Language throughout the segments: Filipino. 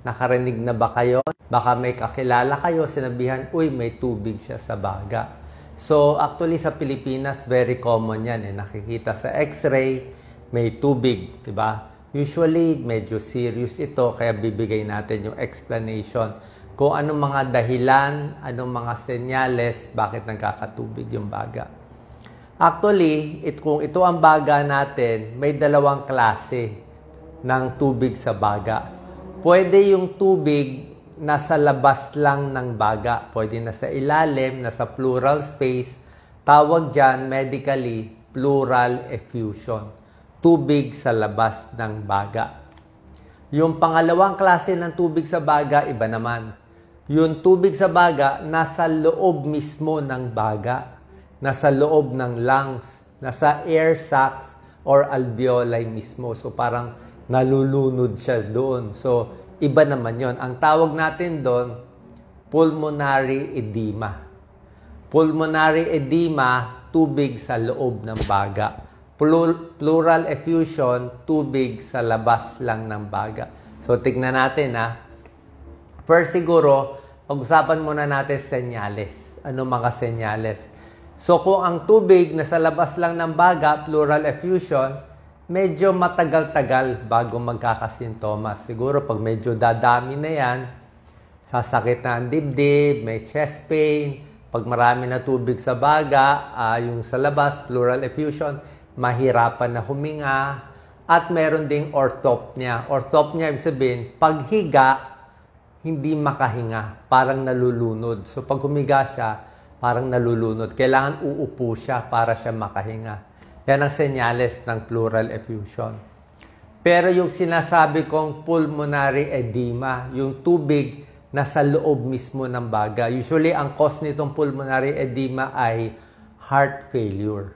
Nakarinig na ba kayo? Baka may kakilala kayo, sinabihan, uy, may tubig siya sa baga. So, actually sa Pilipinas, very common yan. Nakikita sa x-ray, may tubig, diba? Usually, medyo serious ito, kaya bibigay natin yung explanation kung anong mga dahilan, anong mga senyales, bakit nagkakatubig yung baga. Actually, kung ito ang baga natin, may dalawang klase ng tubig sa baga. Pwede yung tubig nasa labas lang ng baga. Pwede nasa ilalim, nasa pleural space. Tawag dyan, medically, pleural effusion. Tubig sa labas ng baga. Yung pangalawang klase ng tubig sa baga, iba naman. Yung tubig sa baga, nasa loob mismo ng baga. Nasa loob ng lungs. Nasa air sacs or alveoli mismo. So parang nalulunod siya doon. So, iba naman yon. Ang tawag natin doon, pulmonary edema. Pulmonary edema, tubig sa loob ng baga. Pleural effusion, tubig sa labas lang ng baga. So, tignan natin ha. First siguro, pag-usapan muna natin senyales. Ano mga senyales? So, kung ang tubig nasa labas lang ng baga, pleural effusion, medyo matagal-tagal bago magkakasintomas. Siguro pag medyo dadami na yan, sasakit na ang dibdib, may chest pain, pag marami na tubig sa baga, yung sa labas, pleural effusion, mahirapan na huminga, at meron ding orthopnea. Orthopnea, ibig sabihin, paghiga, hindi makahinga, parang nalulunod. So pag humiga siya, parang nalulunod. Kailangan uupo siya para siya makahinga. Yan ang senyales ng pleural effusion. Pero yung sinasabi kong pulmonary edema, yung tubig na sa loob mismo ng baga. Usually, ang cause nitong pulmonary edema ay heart failure.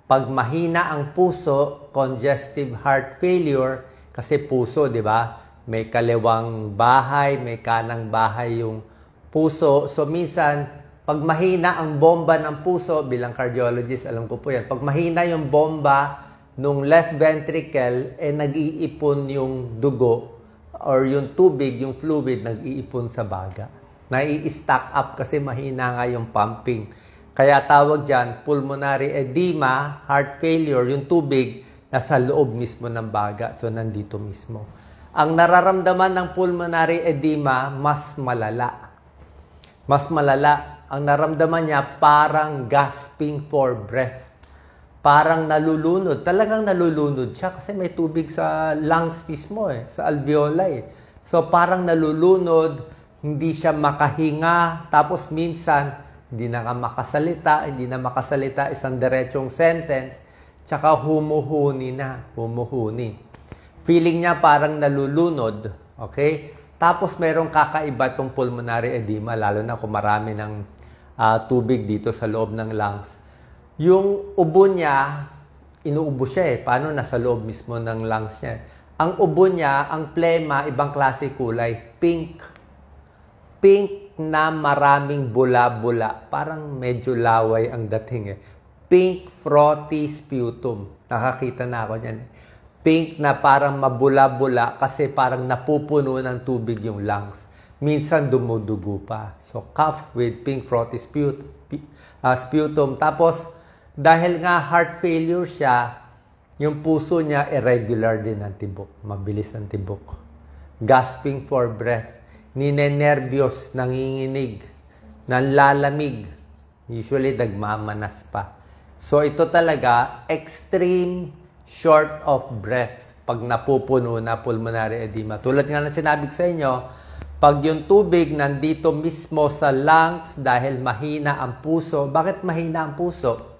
Pag mahina ang puso, congestive heart failure, kasi puso, di ba? May kaliwang bahay, may kanang bahay yung puso. So, minsan, pag mahina ang bomba ng puso, bilang cardiologist, alam ko po yan, pag mahina yung bomba nung left ventricle, nag-iipon yung dugo or yung tubig, yung fluid, nag-iipon sa baga. Nai-stack up kasi mahina nga yung pumping. Kaya tawag dyan, pulmonary edema, heart failure, yung tubig nasa loob mismo ng baga. So, nandito mismo. Ang nararamdaman ng pulmonary edema, mas malala. Mas malala. Ang naramdaman niya parang gasping for breath. Parang nalulunod. Talagang nalulunod siya kasi may tubig sa lungs mismo sa alveoli. So parang nalulunod, hindi siya makahinga, tapos minsan hindi na makasalita, isang diretsong sentence, tsaka humuhuni na, humuhuni. Feeling niya parang nalulunod, okay? Tapos mayroong kakaiba itong pulmonary edema, lalo na kung marami ng tubig dito sa loob ng lungs. Yung ubo niya, inuubo siya Paano? Nasa loob mismo ng lungs niya. Ang ubo niya, ang plema, ibang klase kulay, pink. Pink na maraming bula-bula. Parang medyo laway ang dating Pink frothy sputum. Nakakita na ako niyan. Pink na parang mabula-bula kasi parang napupuno ng tubig yung lungs. Minsan dumudugo pa. So, cough with pink frothy sputum. Tapos, dahil nga heart failure siya, yung puso niya irregular din ang tibok. Mabilis ang tibok. Gasping for breath. Ninenervyos, nanginginig, nanlalamig. Usually, nagmamanas pa. So, ito talaga, extreme short of breath pag napupuno na pulmonary edema. Tulad nga na sinabi ko sa inyo, pag yung tubig nandito mismo sa lungs dahil mahina ang puso. Bakit mahina ang puso?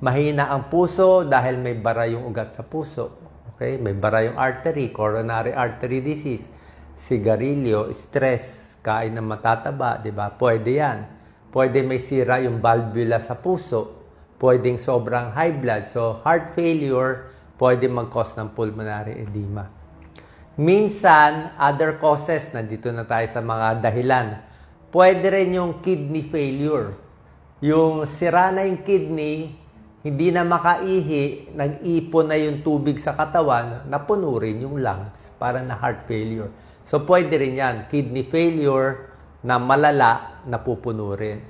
Mahina ang puso dahil may bara yung ugat sa puso. Okay? May bara yung artery, coronary artery disease, sigarilyo, stress, kain ng matataba, di ba? Pwede yan. Pwede may sira yung valvula sa puso. Pwedeng sobrang high blood. So, heart failure, pwede mag-cause ng pulmonary edema. Minsan, other causes, nandito na tayo sa mga dahilan. Pwede rin yung kidney failure. Yung sira na yung kidney, hindi na makaihi, nag-ipon na yung tubig sa katawan, napuno rin yung lungs, para na heart failure. So, pwede rin yan. Kidney failure na malala, napupuno rin.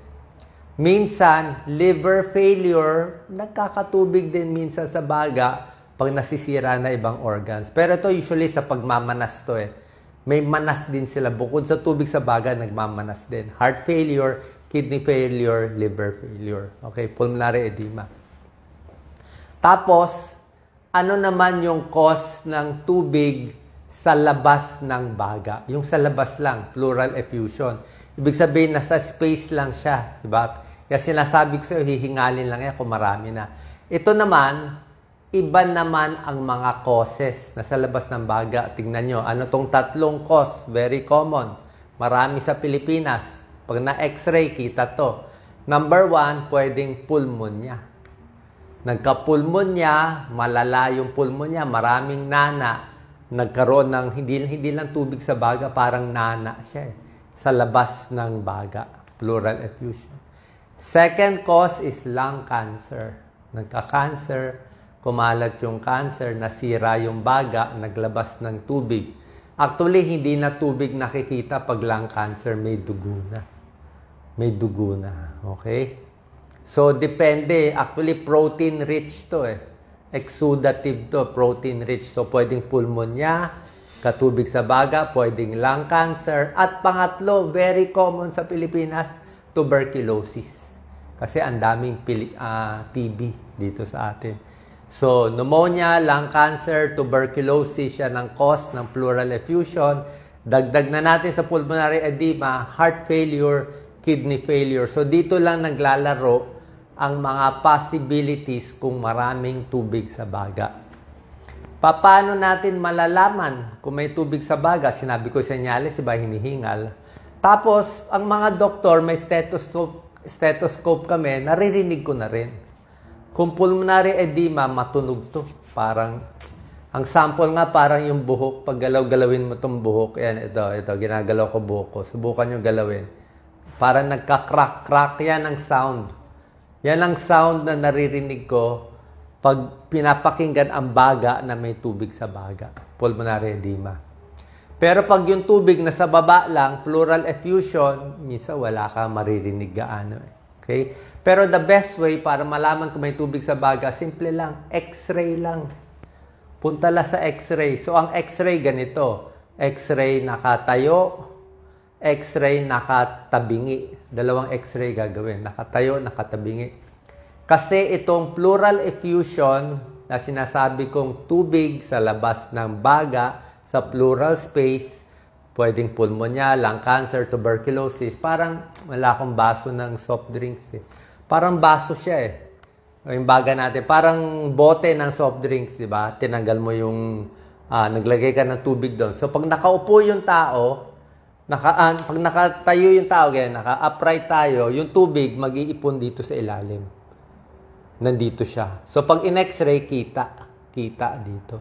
Minsan, liver failure, nagkakatubig din minsan sa baga pag nasisira na ibang organs. Pero ito usually sa pagmamanas to eh. May manas din sila. Bukod sa tubig sa baga, nagmamanas din. Heart failure, kidney failure, liver failure. Okay, pulmonary edema. Tapos, ano naman yung cause ng tubig sa labas ng baga? Yung sa labas lang, pleural effusion. Ibig sabihin, nasa space lang siya. Diba? Kaya sinasabi ko sa'yo, hihingalin lang yan kung marami na. Ito naman, iba naman ang mga causes na sa labas ng baga. Tingnan nyo, ano tong tatlong cause? Very common. Marami sa Pilipinas. Pag na-x-ray, kita to. Number 1, pwedeng pulmonya. Nagka-pulmonya, malala yung pulmonya, maraming nana. Nagkaroon ng hindi lang tubig sa baga, parang nana siya sa labas ng baga. Pleural effusion. Second cause is lung cancer. Nagka-cancer, kumalat yung cancer, nasira yung baga, naglabas ng tubig. Actually, hindi na tubig nakikita pag lung cancer, may dugo na. May dugo na. Okay? So, depende. Actually, protein-rich to eh. Exudative to, protein-rich. So, pwedeng pulmonya, katubig sa baga, pwedeng lung cancer. At pangatlo, very common sa Pilipinas, tuberculosis. Kasi ang daming TB dito sa atin. So, pneumonia, lung cancer, tuberculosis, yan ang cause ng pleural effusion. Dagdag na natin sa pulmonary edema, heart failure, kidney failure. So, dito lang naglalaro ang mga possibilities kung maraming tubig sa baga. Paano natin malalaman kung may tubig sa baga? Sinabi ko senyales, iba hinihingal. Tapos, ang mga doktor, may stethoscope kami, naririnig ko na rin. Kung pulmonary edema, matunog to. Parang, ang sample nga parang yung buhok. Pag galaw-galawin mo itong buhok, yan, ito, ginagalaw ko buhok ko. Subukan nyo galawin. Parang nagka-crack-crack, yan ang sound. Yan ang sound na naririnig ko pag pinapakinggan ang baga na may tubig sa baga. Pulmonary edema. Pero pag yung tubig nasa baba lang, pleural effusion, minsan wala ka maririnig gaano. Okay? Pero the best way para malaman kung may tubig sa baga, simple lang, x-ray lang. Punta lang sa x-ray. So, ang x-ray ganito. X-ray nakatayo, x-ray nakatabingi. Dalawang x-ray gagawin. Nakatayo, nakatabingi. Kasi itong pleural effusion na sinasabi kong tubig sa labas ng baga, sa pleural space, pwedeng pulmonya, lung cancer, tuberculosis. Parang wala akong baso ng soft drinks eh. Parang baso siya eh. Yung baga natin, parang bote ng soft drinks, di ba? Tinanggal mo yung, naglagay ka ng tubig doon. So, pag nakaupo yung tao, pag nakatayo yung tao, naka-upright tayo, yung tubig mag-iipon dito sa ilalim. Nandito siya. So, pag in-x-ray, kita dito.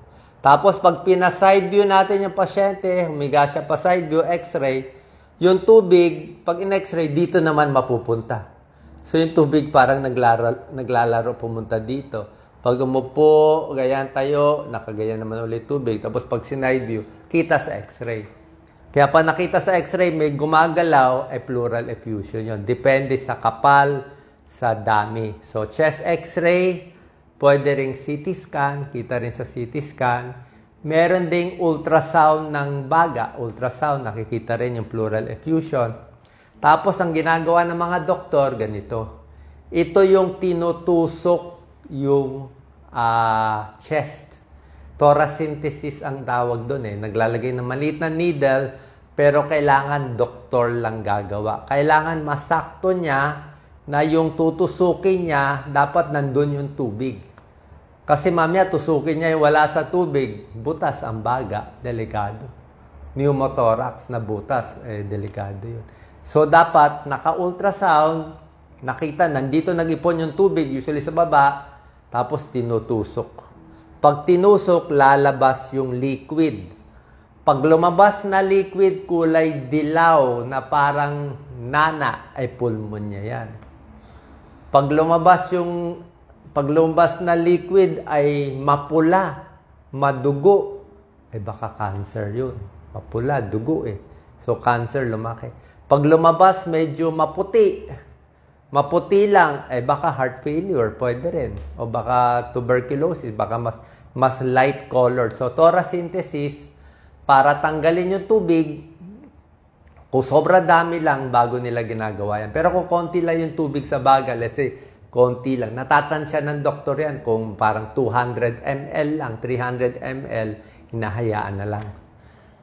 Tapos, pag pina-side view natin yung pasyente, humiga siya pa side view, x-ray, yung tubig, pag in-x-ray, dito naman mapupunta. So, yung tubig parang naglalaro pumunta dito. Pag umupo, ganyan tayo, nakagaya naman ulit tubig. Tapos, pag sinide view, kita sa x-ray. Kaya pag nakita sa x-ray, may gumagalaw, ay pleural effusion yun. Depende sa kapal, sa dami. So, chest x-ray, pwede ring CT scan, kita rin sa CT scan. Meron ding ultrasound ng baga. Ultrasound, nakikita rin yung pleural effusion. Tapos, ang ginagawa ng mga doktor, ganito. Ito yung tinutusok yung chest. Thoracentesis ang tawag doon eh. Naglalagay ng maliit na needle, pero kailangan doktor lang gagawa. Kailangan masakto niya na yung tutusukin niya, dapat nandun yung tubig. Kasi mamaya tusukin niya yung wala sa tubig, butas ang baga, delikado. Pneumothorax na butas, delikado yun. So, dapat naka-ultrasound, nakita, nandito nag-ipon yung tubig, usually sa baba, tapos tinutusok. Pag tinusok, lalabas yung liquid. Pag lumabas na liquid, kulay dilaw na parang nana, ay pulmonya yan. Pag lumabas na liquid ay mapula, madugo, ay baka cancer yun. mapula, dugo eh. So, cancer lumaki. Pag lumabas, medyo maputi. Maputi lang, baka heart failure, pwede rin. O baka tuberculosis, baka mas light colored. So, torasynthesis, para tanggalin yung tubig, kung sobra dami lang, bago nila ginagawa yan. Pero kung konti lang yung tubig sa baga, let's say, konti lang. Natatansya ng doktor yan kung parang 200 ml lang, 300 ml, hinahayaan na lang.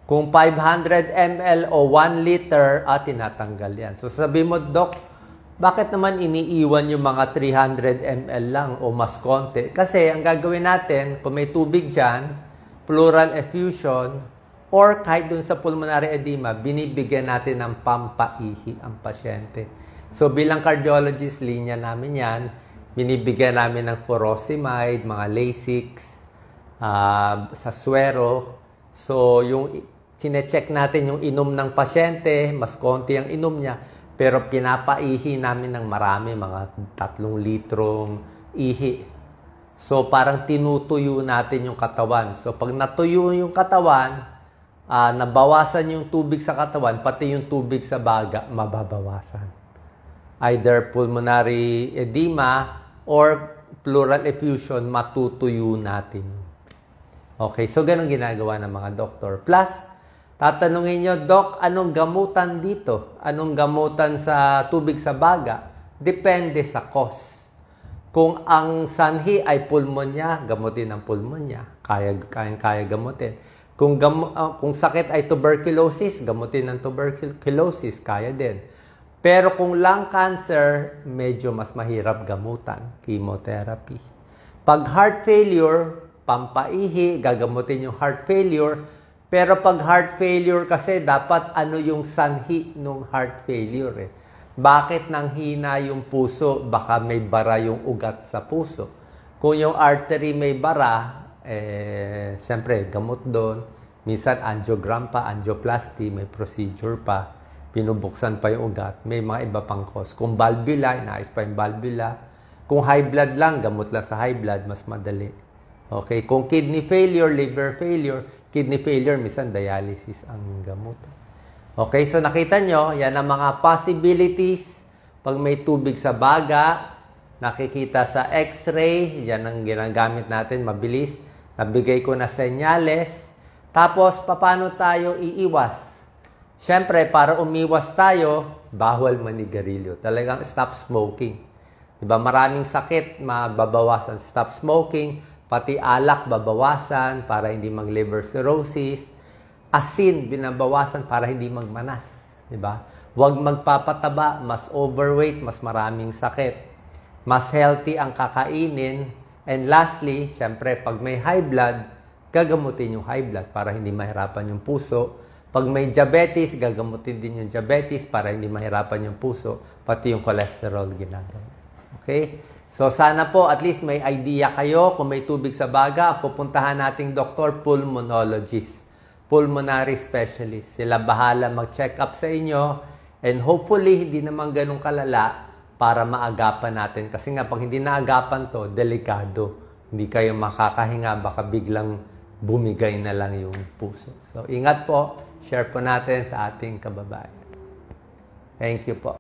Kung 500 ml o 1 liter, tinatanggal yan. So sabi mo, Dok, bakit naman iniiwan yung mga 300 ml lang o mas konti? Kasi ang gagawin natin, kung may tubig dyan, pleural effusion, or kahit dun sa pulmonary edema, binibigyan natin ng pampaihi ang pasyente. So bilang cardiologist, linya namin yan, binibigyan namin ng furosemide, mga Lasix, sa suero. So yung sinecheck natin yung inom ng pasyente, mas konti ang inom niya, pero pinapaihi namin ng marami, mga 3 litrong ihi. So parang tinutuyo natin yung katawan. So pag natuyo yung katawan, nabawasan yung tubig sa katawan, pati yung tubig sa baga, mababawasan. Either pulmonary edema or pleural effusion, matutuyo natin. Okay, so ganun ginagawa ng mga doktor. Plus, tatanungin nyo, Dok, anong gamutan dito? Anong gamutan sa tubig sa baga? Depende sa cause. Kung ang sanhi ay pulmonya, gamutin ang pulmonya. Kaya gamutin. Kung sakit ay tuberculosis, gamutin ang tuberculosis. Kaya din. Pero kung lung cancer, medyo mas mahirap gamutan. Chemotherapy. Pag heart failure, pampaihi, gagamutin yung heart failure. Pero pag heart failure kasi, dapat ano yung sanhi ng heart failure eh. Bakit nanghina yung puso? Baka may bara yung ugat sa puso. Kung yung artery may bara, siyempre, gamot doon. Minsan, angiogram pa, angioplasty, may procedure pa. Pinubuksan pa yung ugat. May mga iba pang cause. Kung valvula, inaayos pa yung valvula. Kung high blood lang, gamot lang sa high blood, mas madali. Okay? Kung kidney failure, liver failure, kidney failure, minsan dialysis ang gamot. Okay, so nakita nyo, yan ang mga possibilities. Pag may tubig sa baga, nakikita sa x-ray, yan ang ginagamit natin, mabilis. Nabigay ko na senyales. Tapos, paano tayo iiwas? Siyempre, para umiwas tayo, bawal manigarilyo. Talagang stop smoking. Diba, maraming sakit, mababawasan. Stop smoking. Pati alak, babawasan para hindi mag-liver cirrhosis. Asin, binabawasan para hindi magmanas. Diba? Huwag magpapataba, mas overweight, mas maraming sakit. Mas healthy ang kakainin. And lastly, syempre, pag may high blood, gagamutin yung high blood para hindi mahirapan yung puso. Pag may diabetes, gagamutin din yung diabetes para hindi mahirapan yung puso. Pati yung cholesterol ginagawa. Okay? So, sana po at least may idea kayo kung may tubig sa baga, pupuntahan nating doktor, pulmonologist, pulmonary specialist. Sila bahala mag-check up sa inyo and hopefully hindi naman ganun kalala para maagapan natin. Kasi nga pag hindi naagapan to, delikado. Hindi kayo makakahinga, baka biglang bumigay na lang yung puso. So, ingat po. Share po natin sa ating kababayan. Thank you po.